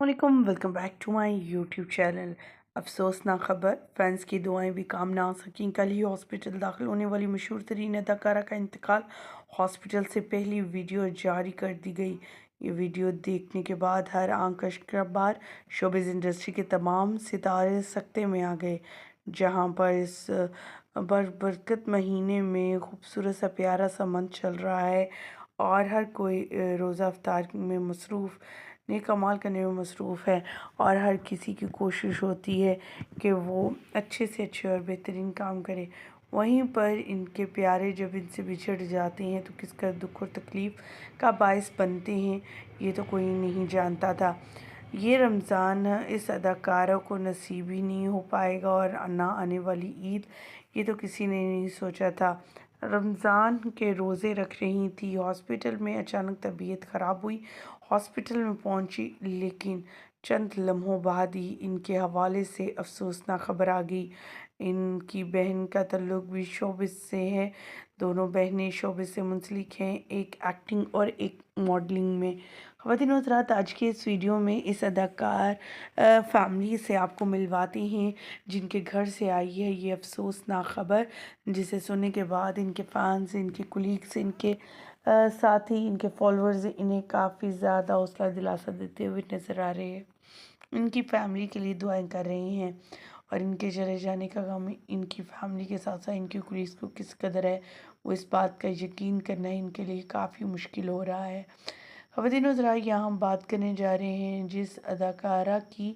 वालेकुम, welcome back to my YouTube channel. अफसोसनाक खबर, फैंस की दुआएं भी काम ना आ सकें। कल ही हॉस्पिटल दाखिल होने वाली मशहूर तरीन अदाकारा का इंतकाल। हॉस्पिटल से पहली वीडियो जारी कर दी गई। ये वीडियो देखने के बाद हर आंख अश्कबार शोबिज़ इंडस्ट्री के तमाम सितारे सकते में आ गए। जहां पर इस बरबरकत महीने में खूबसूरत सा प्यारा सा मंथ चल रहा है और हर कोई रोज़ा अफ्तार में मसरूफ़ नेक अमाल करने में मसरूफ़ है और हर किसी की कोशिश होती है कि वो अच्छे से अच्छे और बेहतरीन काम करे। वहीं पर इनके प्यारे जब इनसे बिछड़ जाते हैं तो किस कदर दुख और तकलीफ़ का बायस बनते हैं, ये तो कोई नहीं जानता था। ये रमज़ान इस अदाकारा को नसीब ही नहीं हो पाएगा और ना आने वाली ईद, ये तो किसी ने नहीं सोचा था। रमज़ान के रोज़े रख रही थी, हॉस्पिटल में अचानक तबीयत ख़राब हुई। हॉस्पिटल में पहुंची लेकिन चंद लम्हों बाद ही इनके हवाले से अफसोसनाक खबर आ गई। इनकी बहन का ताल्लुक भी शोबिस से है। दोनों बहनें शोबिस से मुंसलिक हैं, एक एक्टिंग और एक मॉडलिंग में। ख़वातीन व हज़रात, आज के इस वीडियो में इस अदाकार फैमिली से आपको मिलवाते हैं जिनके घर से आई है ये अफसोसनाक ख़बर, जिसे सुनने के बाद इनके फैंस, इनके कुलीग्स, इनके साथी, इनके फॉलोअर्स इन्हें काफ़ी ज़्यादा हौसला दिलासा देते हुए नज़र आ रहे हैं। इनकी फैमिली के लिए दुआएं कर रहे हैं और इनके चले जाने का गम इनकी फैमिली के साथ साथ इनके कुलीग्स को किस कदर है, वो इस बात का यकीन करना इनके लिए काफ़ी मुश्किल हो रहा है। ख़वातीन व हज़रात, यहाँ हम बात करने जा रहे हैं जिस अदाकारा की।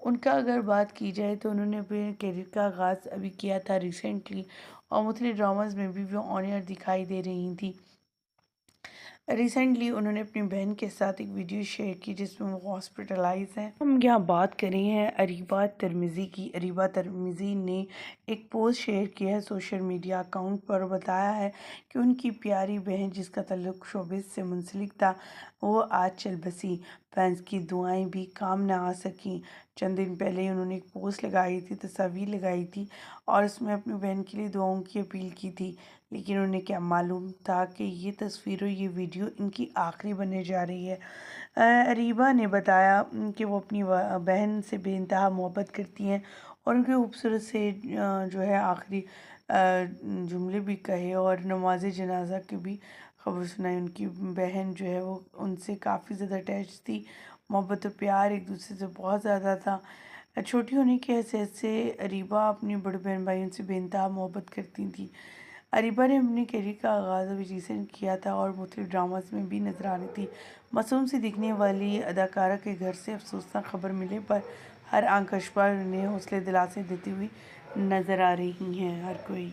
उनका अगर बात की जाए तो उन्होंने अपने करियर का आगाज़ अभी किया था रिसेंटली और मुख्तलिफ ड्रामाज़ में भी वो ऑन एयर दिखाई दे रही थी। रिसेंटली उन्होंने अपनी बहन के साथ एक वीडियो शेयर की जिसमें वो हॉस्पिटलाइज हैं। हम यहाँ बात कर रहे हैं अरीबा तिर्मिज़ी की। अरीबा तिर्मिज़ी ने एक पोस्ट शेयर किया है सोशल मीडिया अकाउंट पर, बताया है कि उनकी प्यारी बहन जिसका ताल्लुक शोबिस से मुंसलिक था, वो आज चल बसी। फैंस की दुआएं भी काम ना आ सकीं। चंद दिन पहले उन्होंने एक पोस्ट लगाई थी, तस्वीर लगाई थी और उसमें अपनी बहन के लिए दुआओं की अपील की थी। लेकिन उन्हें क्या मालूम था कि ये तस्वीर और ये वीडियो इनकी आखिरी बनने जा रही है। अरीबा ने बताया कि वो अपनी बहन से बेइंतहा मोहब्बत करती हैं और उनके खूबसूरत से जो है आखिरी जुमले भी कहे और नमाज जनाजा की भी खबर सुनाई। उनकी बहन जो है वो उनसे काफ़ी ज़्यादा अटैच थी, मोहब्बत और प्यार एक दूसरे से बहुत ज़्यादा था। छोटी होने की हैसियत से अरीबा अपनी बड़े बहन भाइयों से बेइंतहा मोहब्बत करती थी। अरीबा ने अपने करियर का आगाज़ अभी रिसेंट किया था और मुख्तलिफ ड्रामास में भी नज़र आ रही थी। मासूम सी दिखने वाली अदाकारा के घर से अफसोसनाक खबर मिलने पर हर आंख अश्बार उन्हें हौसले दिलासे देती हुई नज़र आ रही हैं हर कोई।